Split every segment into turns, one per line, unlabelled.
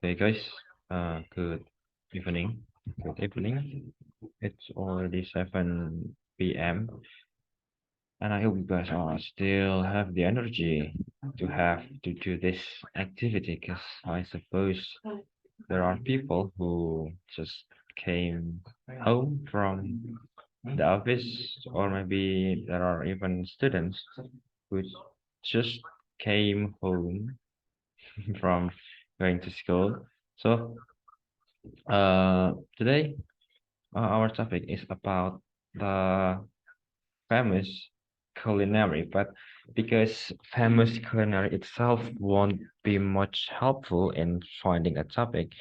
Hey guys, good evening. Good evening. It's already 7 p.m. and I hope you guys are still have the energy to have to do this activity because I suppose there are people who just came home from the office, or maybe there are even students who just came home from going to school. So today our topic is about the famous culinary, but because famous culinary itself won't be much helpful in finding a topic,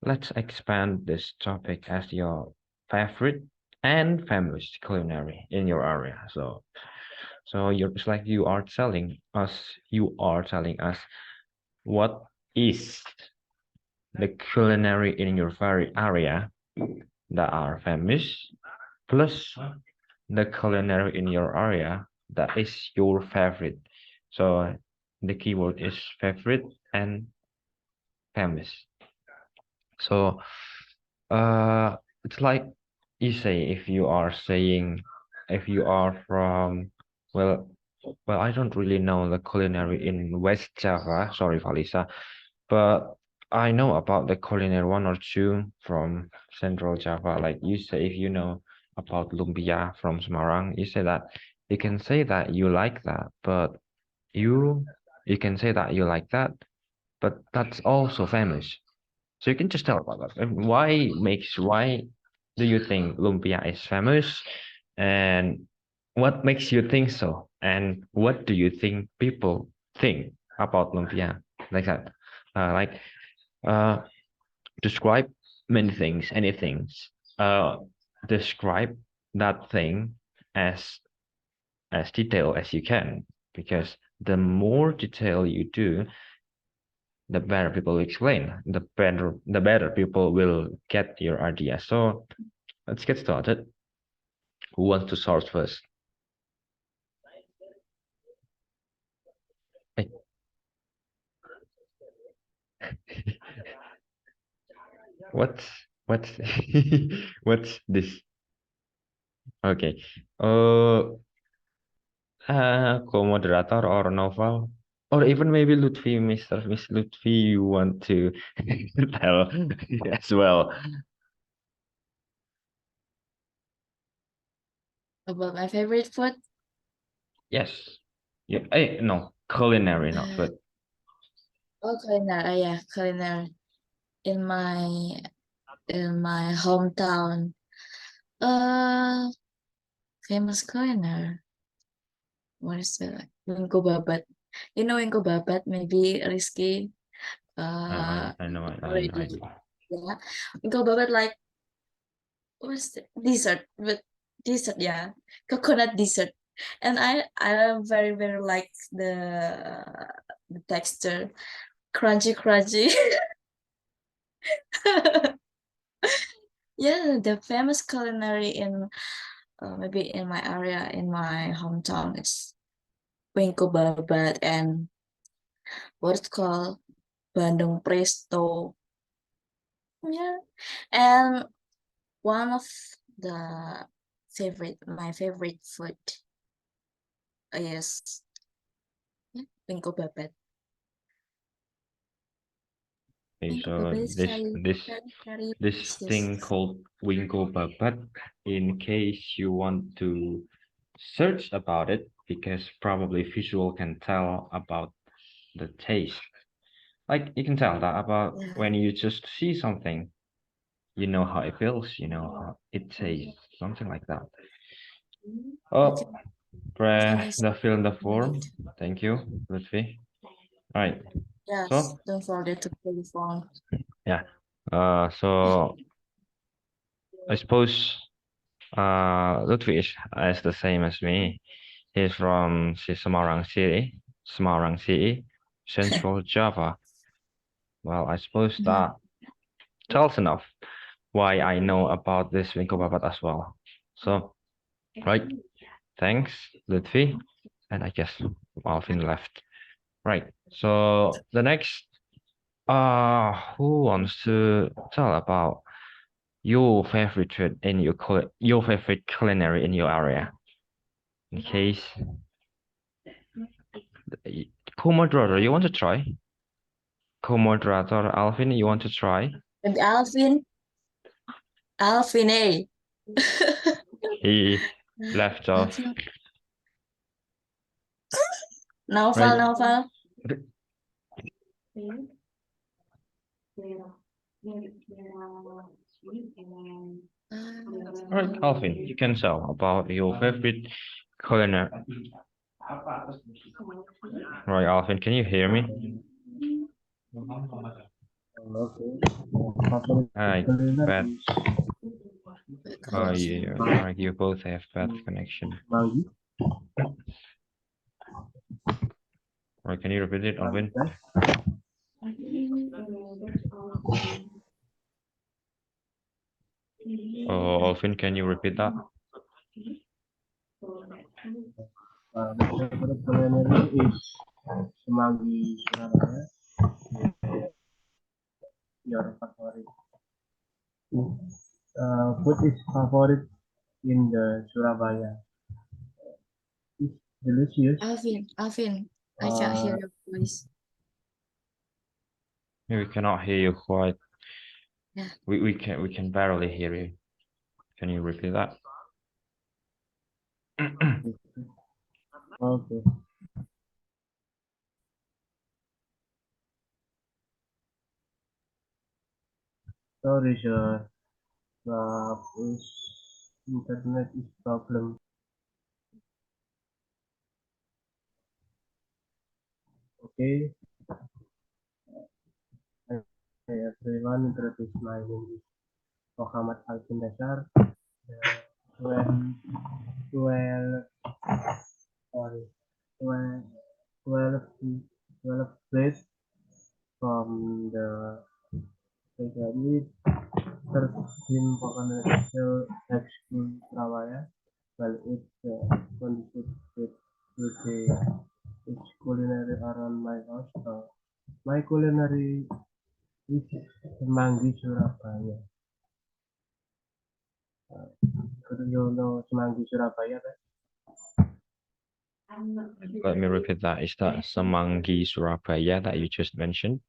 let's expand this topic as your favorite and famous culinary in your area. So it's like you are telling us what is the culinary in your very area that are famous, plus the culinary in your area that is your favorite. So the keyword is favorite and famous. So it's like you say if you are from well I don't really know the culinary in West Java. Sorry, Valisa, but I know about the culinary one or two from Central Java. Like you say, if you know about lumpia from Semarang, you say that you can say that you like that, but you you can say that you like that, but that's also famous. So you can just tell about that. And why do you think lumpia is famous, and what makes you think so? And what do you think people think about lumpia? Like that. Like uh describe many things, any things. Uh describe that thing as detailed as you can, because the more detail you do, the better people explain, the better people will get your idea. So let's get started. Who wants to start first? Hey. what's what's what's this? Okay. Co-moderator or novel, or even maybe Lutfi, Miss Lutfi, you want to tell as well?
About my favorite food.
Yes. Yeah. Hey, no, culinary, not
Uh,
food.
oh, culinary. Yeah, culinary. In my in my hometown. Uh, famous culinary. What is it? Wingko babat. You know wingko babat? Maybe Rizky
I know, I
already.
know.
Yeah, wingko babat like what's the dessert? But dessert, yeah, coconut dessert. And I very like the texture, crunchy. Yeah, the famous culinary in maybe in my area, in my hometown, is Wingko Babat and what's called Bandung Presto. Yeah, and one of the my favorite food is Wingko Babat.
Okay,
Wingko
so
Babat is
this this
very
this
delicious.
thing called Winko Babat, in case you want to search about it, because probably visual can tell about the taste. Like you can tell that about
Yeah,
when you just see something, you know how it feels, you know how it tastes, something like that.
you
Oh,
can
press
finish
the fill in the form.
it.
Thank you, Lutfi. All right.
Yes,
So
don't forget to put it on.
yeah. So I suppose Lutfi is the same as me. He's from Semarang City, Central Java. Well, I suppose
Mhm.
that tells enough why I know about this Winko Babat as well. So, right, thanks, Lutfi. And I guess Alvin left. Right, so the next Who wants to tell about your favorite food in your favorite culinary in your area? In case, co-moderator, you want to try? Co-moderator Alvin, you want to try?
Maybe Alvin, eh?
He left off.
Alvin. Novel,
Right.
novel.
All right, Alvin, you can tell about your favorite culinary. Right, Alvin, can you hear me?
Okay.
Alright, bad. Oh, yeah, right, you both have bad connection.
Mangi.
Right, can you repeat it, Alvin? Oh, Alvin, can you repeat that?
The favorite culinary is Semanggi Surabaya. Your favorite. Food is favorite in the Surabaya. It's delicious.
Alvin, I can't hear your voice.
We cannot hear you quite.
Yeah.
We can barely hear you. Can you repeat that?
Okay. Sorry, sir. Is internet is problem. Okay. Hey everyone, introduce my name is Muhammad Alvin Dasar. When 12, sorry, 12, 12, 12 grade from the academy 13 Vocational High School Surabaya. Well, it's contributed to the its culinary around my house. My culinary is Semanggi Surabaya. Could you know Semanggi Surabaya?
Let me repeat that. Is that Semanggi Surabaya that you just mentioned?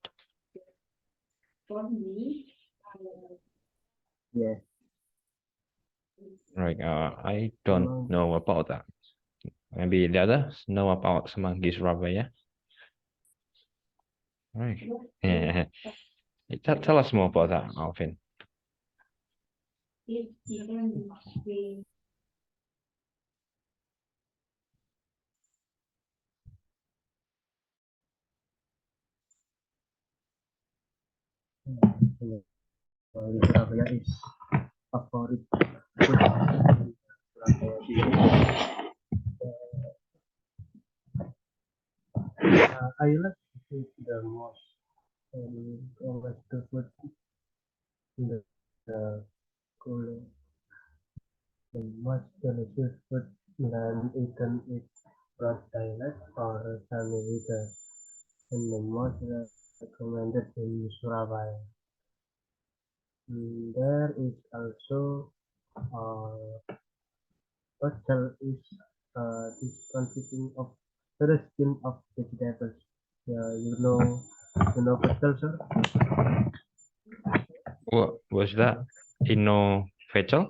Yes.
Right. I don't know about that. Maybe the others know about Semanggi Surabaya. Right. Yeah. Tell us more about that, Alvin.
Surabaya is favorite food in Surabaya. I like to eat the most always the food in the cooler, the most delicious food than eaten it broad dialect or family and the most recommended in Surabaya. There is also pecel is this consisting of the skin of vegetables. Yeah, you know pecel, sir?
What was that? Innovator?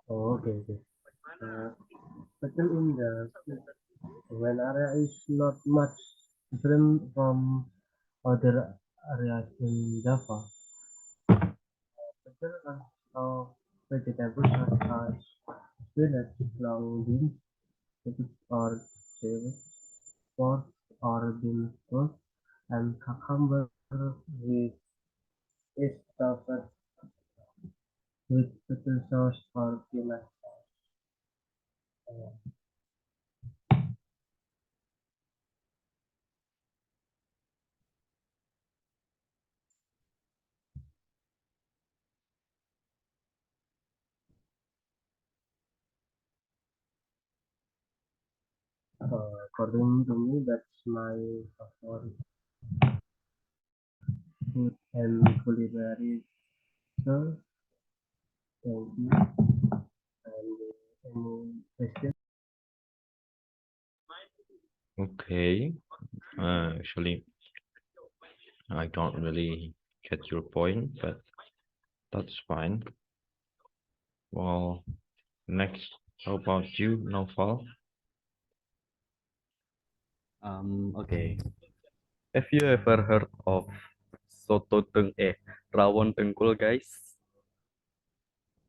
Oh, okay, okay. Pecel in the when area is not much different from other areas in Java. Pecel of vegetables such as spinach, long beans, cabbage or cereals, pork or bean sprouts, and cucumber with is stuffed with pickle sauce or peanut. According to me, that's my favorite food and culinary. So, thank you. And any question?
Okay. Actually, I don't really get your point, but that's fine. Well, next, how about you, Novel?
Okay. Have you ever heard of rawon dengkul, guys?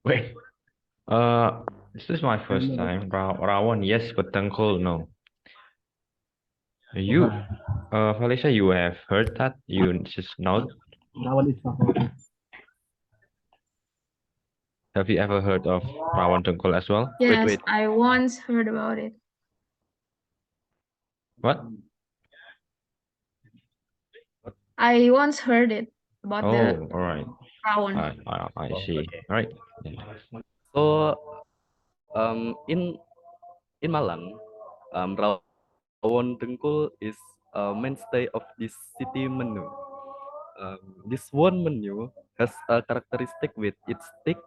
Wait, this is my first time. Rawon, yes, but Tengkol, no. You, Felicia, you have heard that? You just know?
Rawon is favorite.
Have you ever heard of Rawon Tengkol as well?
Yes,
wait.
I once heard about it.
What?
I once heard it about the
Oh, all right.
rawon.
I
Oh,
see.
okay.
All right. Yeah.
So, in Malang, rawon dengkul is a mainstay of this city menu. This one menu has a characteristic with its thick,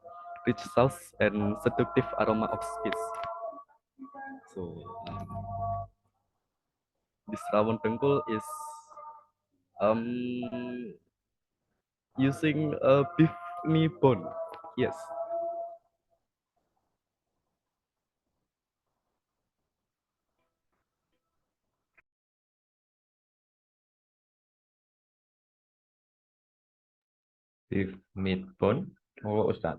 rich sauce and seductive aroma of spice. So, this rawon dengkul is um, using a beef knee bone. Yes.
Beef meat bone. Oh, what was that?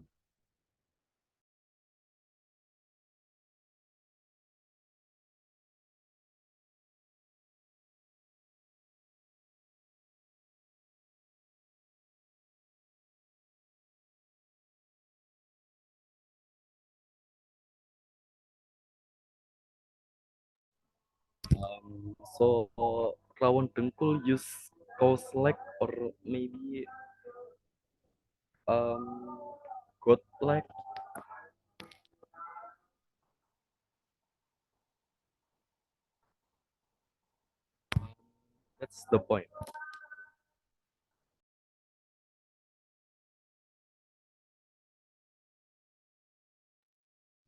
So rawon dengkul use cow's leg or maybe um, goat leg. That's the point.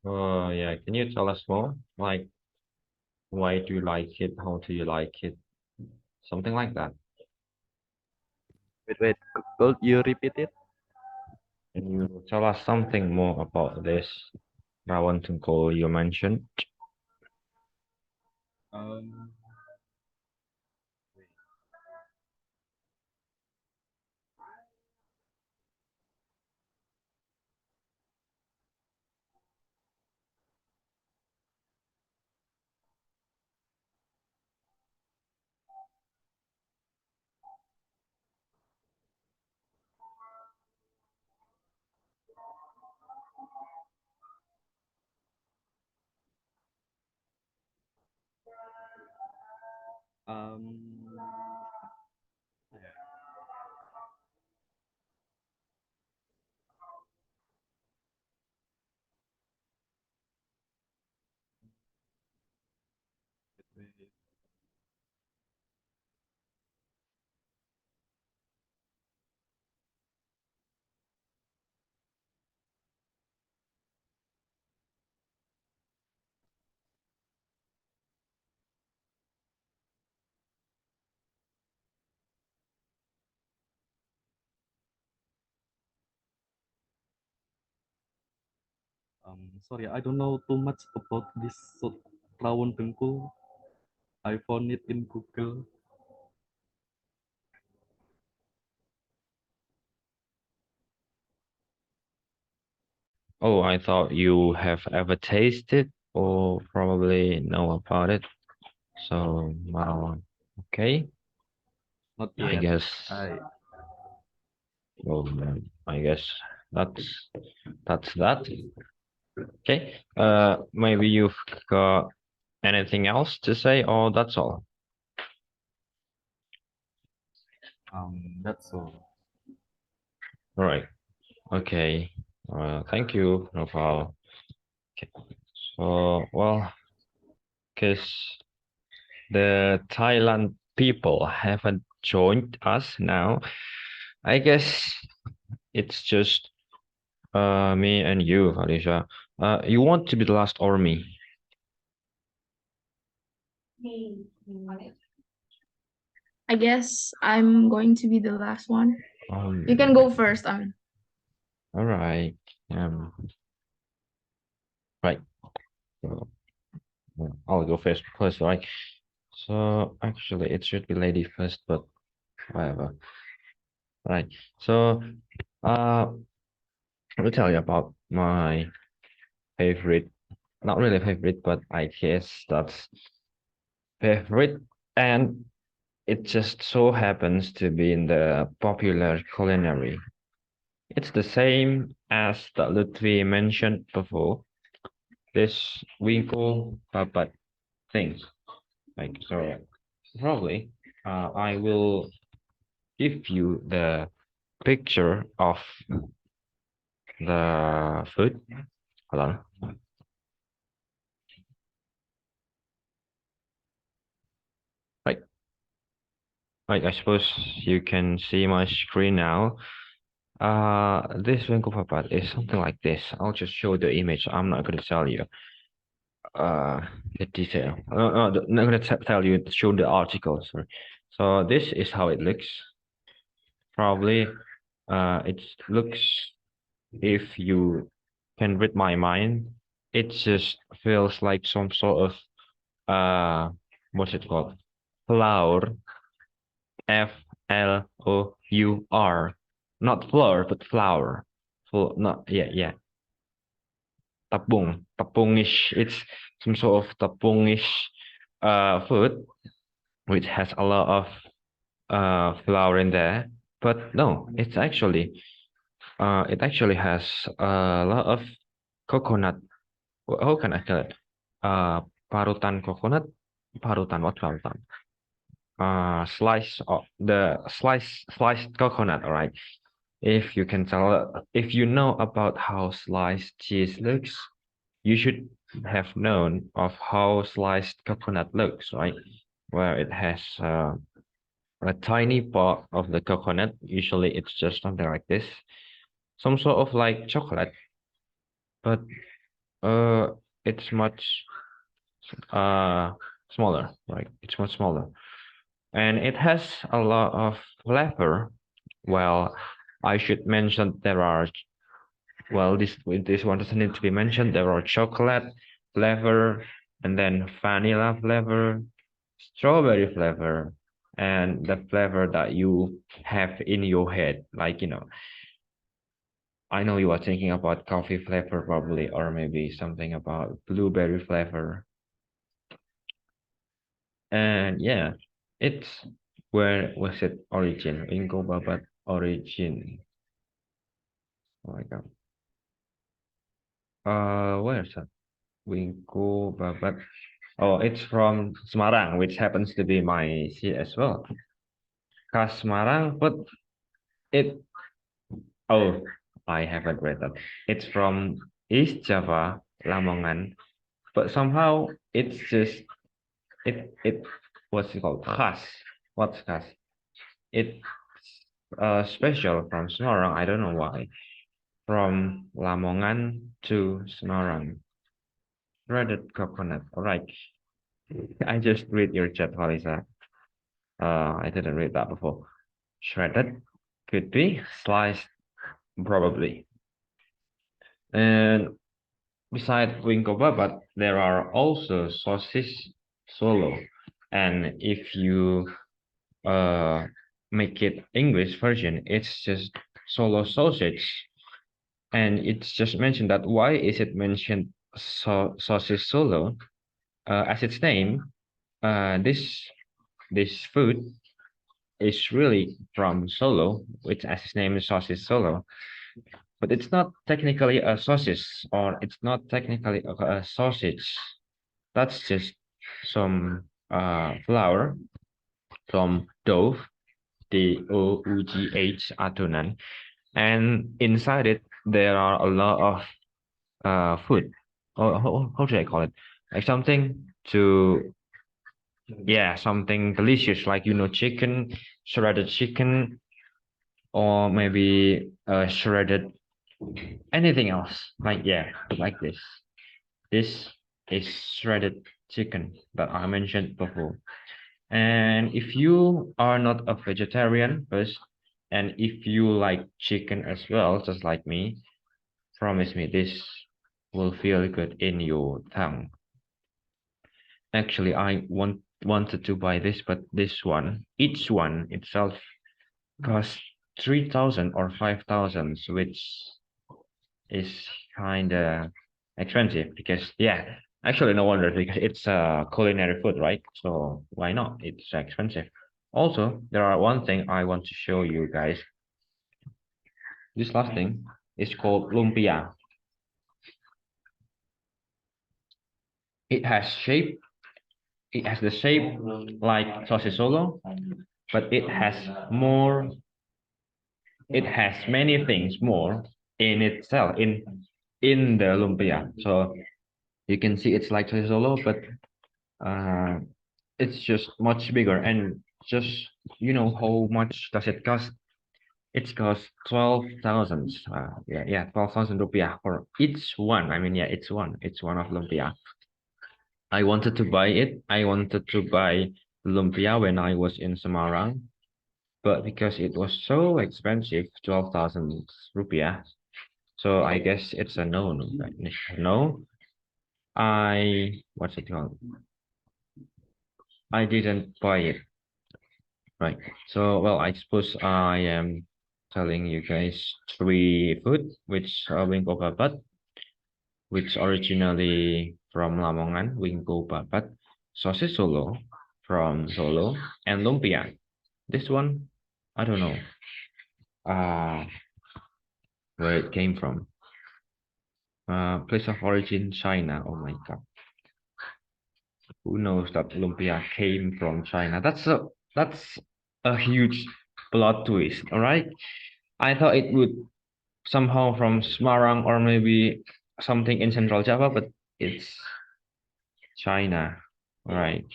Oh, yeah. Can you tell us more? Like, why do you like it? How do you like it? Something like that.
Wait. Could you repeat it?
Can you tell us something more about this Rawon Tengkol you mentioned?
Um, um, wait. Sorry, I don't know too much about this rawon dengkul. I found it in Google.
Oh, I thought you have ever tasted or probably know about it. So, well, okay.
Not
I
yet.
guess,
I
well, I guess that's that. Okay. Maybe you've got anything else to say, or that's all?
That's all.
All right. Okay. Thank you, Rafael. Okay. So, well, guess the Thailand people haven't joined us now. I guess it's just me and you, Alicia. You want to be the last or me?
I guess I'm going to be the last one. You can go first. I mean.
All right. Right. So, I'll go first, right? So actually, it should be lady first, but whatever. Right. So, let me tell you about my favorite. Not really favorite, but I guess that's favorite, and it just so happens to be in the popular culinary. It's the same as the Lutfi mentioned before. This winkle babat thing. Like so, probably I will give you the picture of the food. Hold on. Right. Right. I suppose you can see my screen now. This winkle babat is something like this. I'll just show the image. I'm not going to tell you the detail. Not going to tell you. Show the article. Sorry. So this is how it looks. Probably, it looks, if you can read my mind, it just feels like some sort of what's it called? Flour. Flour. Not flour, but flour. Not yeah. Tapungish. It's some sort of tapungish food which has a lot of flour in there. But no, it actually has a lot of coconut. How can I tell it? Parutan coconut. Parutan, what parutan? Slice of the sliced coconut, all right. If you can tell, if you know about how sliced cheese looks, you should have known of how sliced coconut looks, right? Where it has a tiny part of the coconut. Usually it's just something like this, some sort of like chocolate, but uh, it's much smaller, right? It's much smaller, and it has a lot of flavor. Well, I should mention there are, well, this one doesn't need to be mentioned. There are chocolate flavor, and then vanilla flavor, strawberry flavor, and the flavor that you have in your head. Like, I know you are thinking about coffee flavor probably, or maybe something about blueberry flavor. And yeah, it's, where was it origin? Ingo Babat origin. Oh my god. Where's that? Winko Babat. Oh, it's from Semarang, which happens to be my seat as well. Khas Semarang, but it, oh, I haven't read that. It's from East Java, Lamongan, but somehow it's just, it what's it called? Khas. What's khas? It's special from Semarang. I don't know why. From Lamongan to Semarang. Shredded coconut. All right. I just read your chat, Valisa. I didn't read that before. Shredded could be sliced, probably. And beside Winko Babat, there are also sausage solo. And if you make it English version, it's just solo sausage. And it's just mentioned that, why is it mentioned sausage solo? As its name, this food is really from Solo, which as its name is sausage Solo. But it's not technically a sausage, or it's not technically a sausage. That's just some flour, some dough, dough adonan, and inside it there are a lot of food. Or how should I call it? Like something to yeah, something delicious like chicken, shredded chicken, or maybe shredded anything else. Like like this. This is shredded chicken that I mentioned before. And if you are not a vegetarian first, and if you like chicken as well, just like me, promise me this will feel good in your tongue. Actually, I wanted to buy this, but this one, each one itself costs 3,000 or 5,000, which is kind of expensive because actually no wonder because it's culinary food, right? So why not? It's expensive. Also, there are one thing I want to show you guys. This last thing is called lumpia. It has shape. It has the shape like sausage solo, but it has more. It has many things more in itself in the lumpia. So you can see it's like sausage solo, but uh, it's just much bigger. And just how much does it cost? It costs 12,000. 12,000 rupiah for each one. I mean, it's one of lumpia. I wanted to buy it. I wanted to buy lumpia when I was in Semarang, but because it was so expensive, 12,000 rupiah. So I guess it's a no, no, no. What's it called? I didn't buy it. Right. So, well, I suppose I am telling you guys three food, which are wingko babat, which originally from Lamongan, wingko babat, sosis Solo from Solo, and lumpia. This one, I don't know uh, where it came from. Place of origin, China. Oh my God. Who knows that lumpia came from China? That's a huge plot twist, all right? I thought it would somehow from Semarang or maybe something in Central Java, but it's China. All right.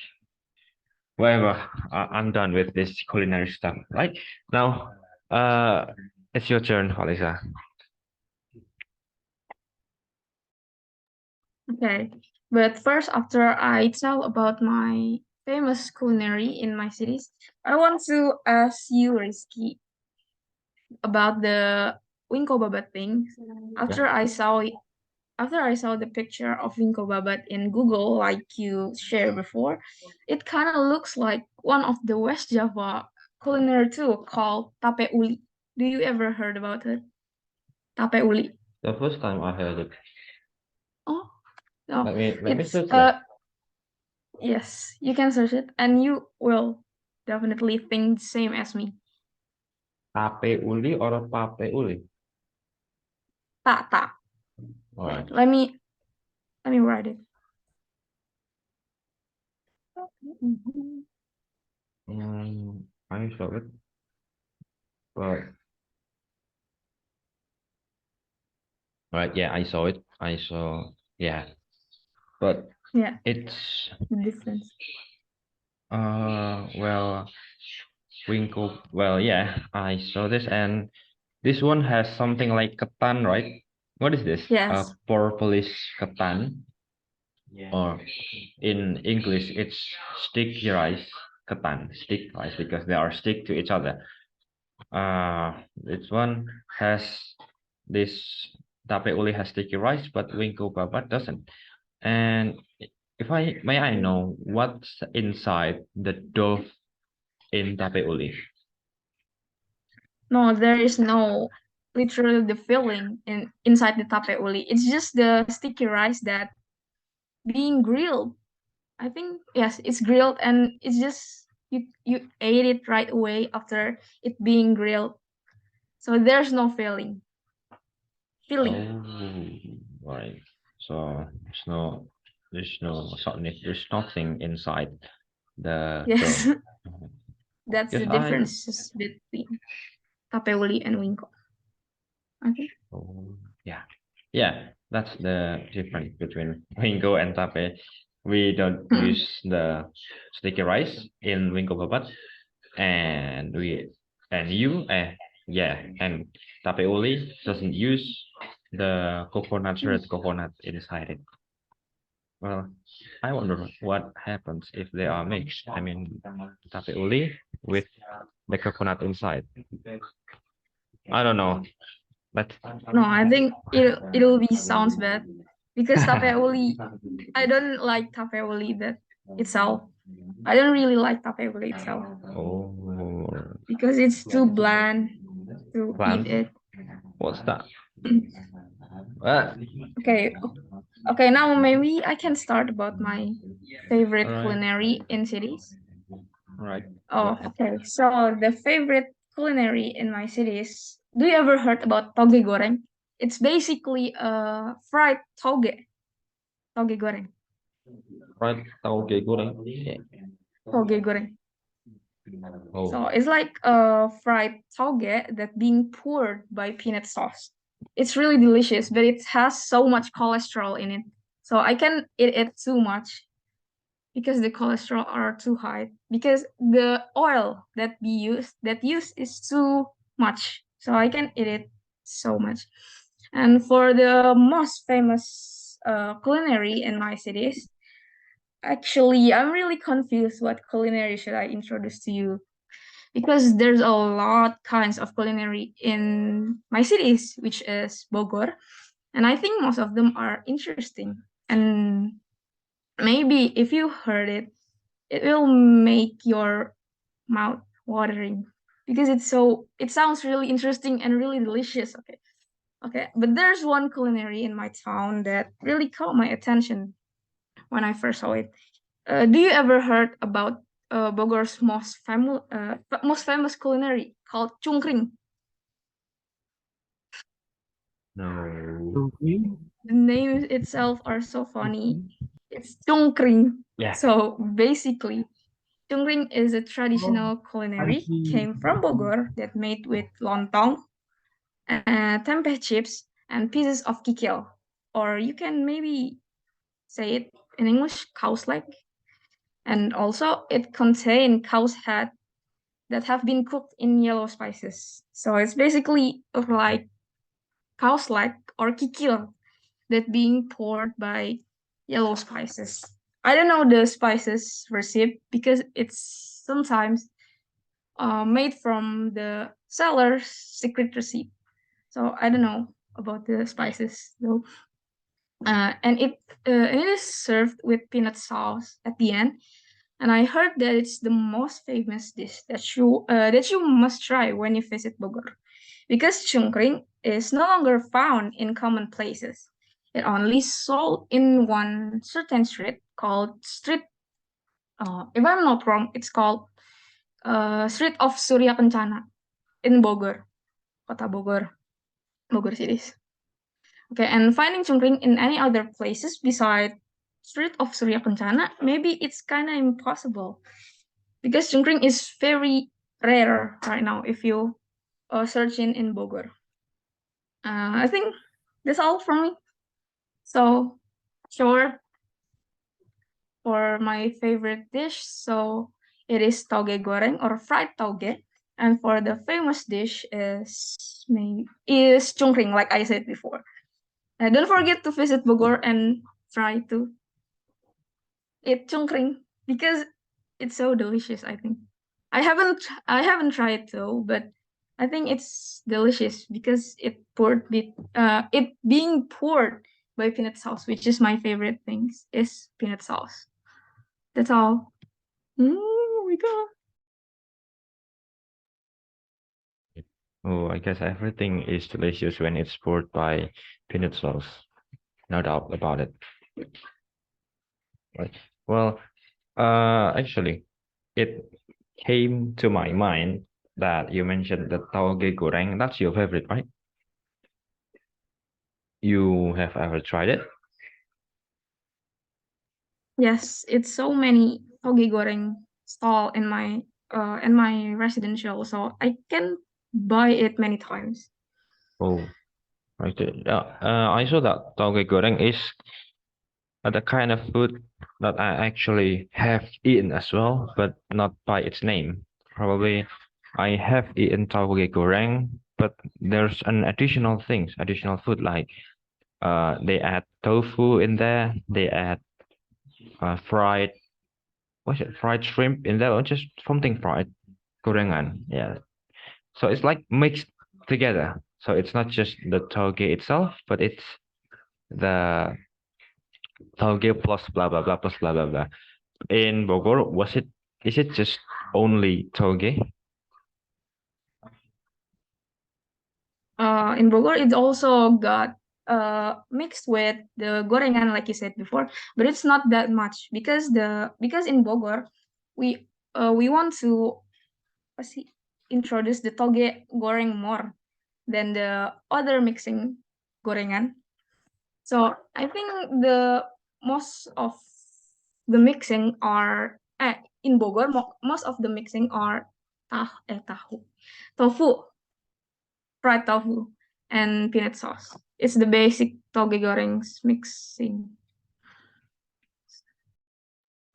Whatever. I'm done with this culinary stuff. Right now, it's your turn, Alisa.
Okay, but first, after I tell about my famous culinary in my cities, I want to ask you, Rizky, about the Winko Babat thing. After I saw after I saw the picture of Winko Babat in Google, like you shared before, it kind of looks like one of the West Java culinary too called tape uli. Do you ever heard about it? Tape uli.
The first time I heard it.
Oh, no,
Let me
it's
search that.
yes, you can search it, and you will definitely think the same as me.
Tape uli or pape uli?
Ta ta.
All right.
Let me write it.
I saw it, but right, yeah, I saw it. I saw, yeah, but
Yeah,
it's
the difference.
well, Winkle. Well, yeah, I saw this, and this one has something like ketan, right? What is this?
Yes.
Purplish ketan, or in English, it's sticky rice ketan, stick rice because they are stick to each other. This one has this tape uli has sticky rice, but Winkle babat doesn't. And if I know what's inside the dough in tape uli?
No, there is no literally the filling inside the tape uli. It's just the sticky rice that being grilled. I think yes, it's grilled and it's just you ate it right away after it being grilled. So there's no filling.
Oh, right. So there's nothing inside the
Yes,
dough.
that's the
Because I
difference between tape uli and winko. Okay.
oh yeah, yeah, that's the difference between Ringo and Tape. We don't use the sticky rice in wingko babat, and tape uli doesn't use the red coconut inside it. Well, I wonder what happens if they are mixed. I mean, tape uli with the coconut inside. I don't know, but
No, I think it'll be sounds bad because tape uli. I don't like tape uli that itself. I don't really like tape uli itself
oh,
because it's too bland to
plant.
eat it.
What's that? Ah,
Okay, okay. Now maybe I can start about my favorite
Alright.
culinary in cities.
Right.
Oh, okay. So the favorite culinary in my city is. Do you ever heard about toge goreng? It's basically a fried toge. Toge goreng.
Right. Tauge goreng.
Toge goreng.
Oh.
So it's like a fried toge that being poured by peanut sauce. It's really delicious, but it has so much cholesterol in it. So I can eat it too much because the cholesterol are too high. Because the oil that used is too much. So I can eat it so much. And for the most famous culinary in my cities, actually I'm really confused what culinary should I introduce to you because there's a lot kinds of culinary in my cities, which is Bogor, and I think most of them are interesting. And maybe if you heard it, it will make your mouth watering because it sounds really interesting and really delicious. Okay. But there's one culinary in my town that really caught my attention when I first saw it. Do you ever heard about Bogor's most famous culinary called cungkring?
No.
The names itself are so funny. It's cungkring.
Yeah.
So basically, cungkring is a traditional culinary came from Bogor that made with lontong, tempeh chips, and pieces of kikil. Or you can maybe say it in English, cow's leg. And also, it contains cow's head that have been cooked in yellow spices. So it's basically like cow's leg or kikil that being poured by yellow spices. I don't know the spices recipe because it's sometimes made from the seller's secret recipe. So I don't know about the spices though. And it is served with peanut sauce at the end. And I heard that it's the most famous dish that you must try when you visit Bogor, because chungkring is no longer found in common places. It only sold in one certain street called Street. If I'm not wrong, it's called Street of Surya Kencana in Bogor, Kota Bogor, Bogor cities. Okay, and finding chungkring in any other places beside Street of Surya Kencana, maybe it's kind of impossible because chungkring is very rare right now if you search in Bogor. I think that's all from me. So short for my favorite dish. So it is toge goreng or fried toge. And for the famous dish is chungkring, like I said before. Don't forget to visit Bogor and try to eat chungkring because it's so delicious. I think I haven't tried though, but I think it's delicious because it being poured by peanut sauce, which is my favorite things, is peanut sauce. That's all. Oh my god.
Oh, I guess everything is delicious when it's poured by peanut sauce. No doubt about it. Right. Well, actually, it came to my mind that you mentioned the tauge goreng. That's your favorite, right? You have ever tried it?
Yes, it's so many toge goreng stall in my residential, so I can buy it many times.
Oh, right. Yeah. I saw that tauge goreng is The kind of food that I actually have eaten as well, but not by its name. Probably I have eaten tauge goreng, but there's an additional food like they add tofu in there, they add fried what's it, fried shrimp in there, or just something fried gorengan. Yeah. So it's like mixed together. So it's not just the tauge itself, but it's the tauge plus blah blah blah plus blah blah blah. In Bogor, is it just only toge?
In Bogor, it also got mixed with the gorengan, like you said before, but it's not that much because in Bogor, we want to introduce the toge goreng more than the other mixing gorengan. So I think the most of the mixing are in Bogor, most of the mixing are tofu, fried tofu, and peanut sauce. It's the basic toge goreng's mixing.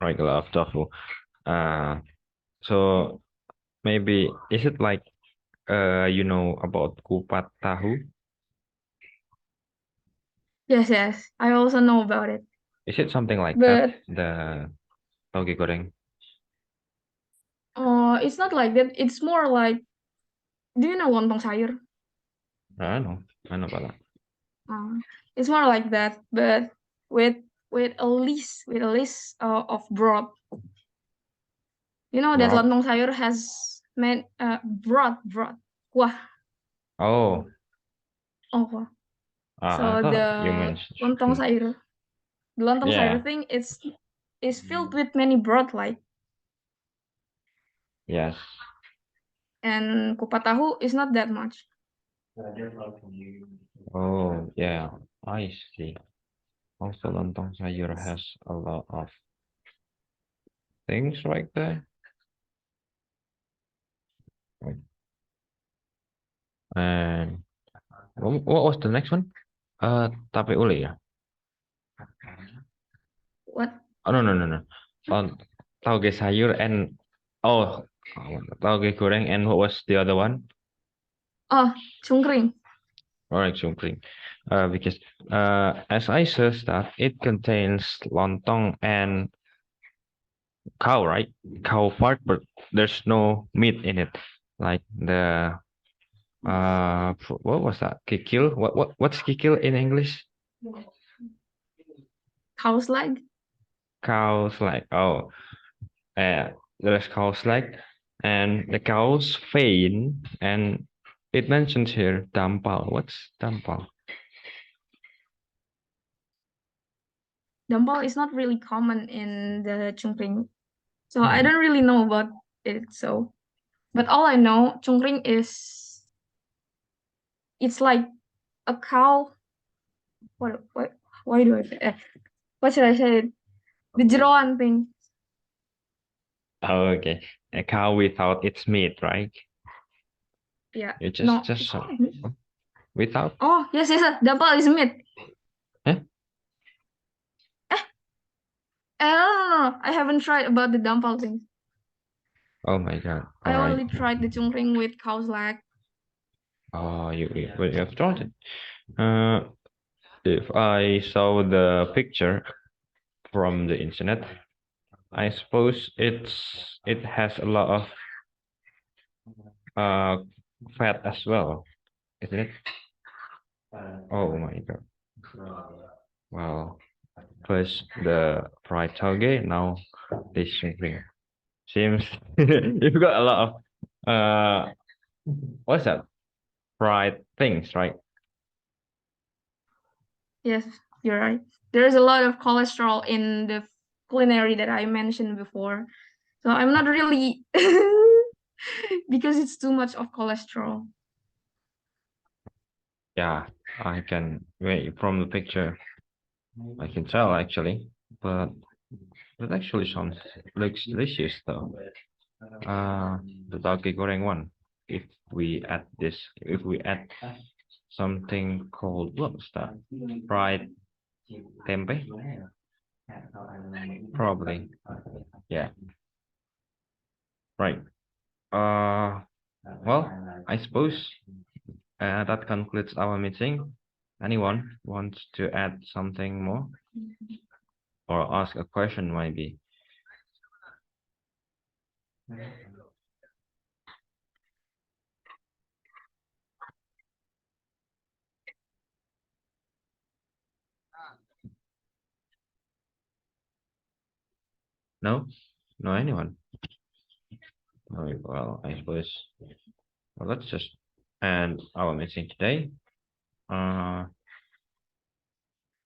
Right, a lot of tofu. So maybe is it like you know about kupat tahu?
Yes, I also know about it.
Is it something like that?
But
The toge goreng?
it's not like that. It's more like, do you know lontong sayur?
I don't know. I know about that.
It's more like that, but with with a list of broth. You know that
Broth?
lontong sayur has broth. Wah,
Oh,
oh.
I
So
thought you
the
mentioned
lontong
shrimp.
sayur, the lontong
Yeah.
sayur thing is filled with many broth, like,
Yes.
and kupat tahu is not that much.
Oh, yeah. I see. Also, lontong sayur has a lot of things right there. Right. And what was the next one? Tape uli ya?
What?
Oh, no. On tauge sayur and oh, tauge goreng and what was the other one?
Oh, cungkring.
Alright, cungkring. Because as I searched that, it contains lontong and cow, right? Cow part, but there's no meat in it. Like the what was that? Kikil? What's kikil in English?
Cow's leg.
Cow's leg. Oh, there's cow's leg, and the cow's vein, and it mentions here dampal. What's dampal?
Dampal is not really common in the cungkring, so I don't really know about it. So, but all I know, cungkring is it's like a cow. What? Why do I say? What should I say? The jeroan thing.
Oh, okay. A cow without its meat, right?
Yeah.
You
No.
just without.
Oh, yes. Dampal is meat.
Eh?
No. I haven't tried about the dampal thing.
Oh my God.
I
All right.
only tried the cungkring with cow's leg.
Oh, you have tried it. If I saw the picture from the internet, I suppose it has a lot of uh fat as well, isn't it? Oh my God. Well, first the fried toge, now this shrimping. Seems you've got a lot of what's that? Fried things, right?
Yes, you're right. There's a lot of cholesterol in the culinary that I mentioned before. So I'm not really because it's too much of cholesterol.
Yeah, I can wait from the picture. I can tell actually, but it actually sounds looks delicious though. The daging goreng one. If we add something called what's that? Fried tempe. Probably. Yeah. Right. Well, I suppose that concludes our meeting. Anyone wants to add something more or ask a question maybe? No? No anyone? Well, I suppose let's just end our meeting today.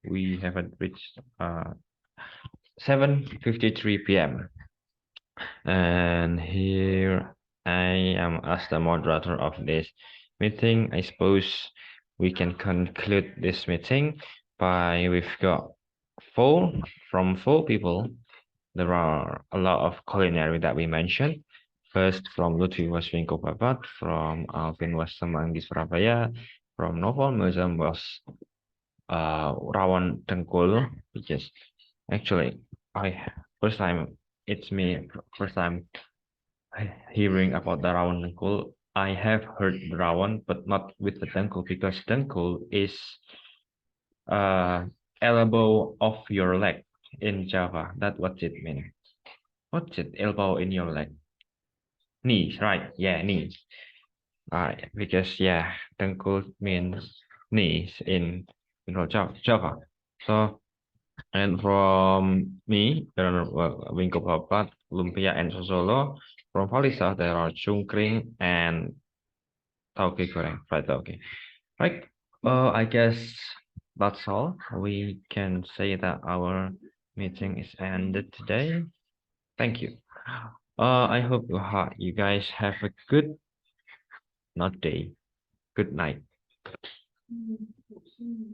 We haven't reached 7:53 p.m. And here I am as the moderator of this meeting. I suppose we can conclude this meeting by we've got four people. There are a lot of culinary that we mentioned. First, from Lutfi was Vinko Babat, from Alvin was Semanggi Surabaya, from Novel Museum was Rawon Dengkul, which is actually I first time it's me first time hearing about the Rawon Dengkul. I have heard the Rawon, but not with the Dengkul because Dengkul is elbow of your leg in Java. That's what it means. What's it? Elbow in your leg. Knees, right? Yeah, knees. Right, because yeah, Dengkul means knees in Java. So and from me, there are Wingko Papat, Lumpia, and Sosolo. From Valisa, there are Chungkring and Tauke Goreng, fried tauke. Right. I guess that's all. We can say that our meeting is ended today. Thank you. I hope you guys have a good, not day, good night.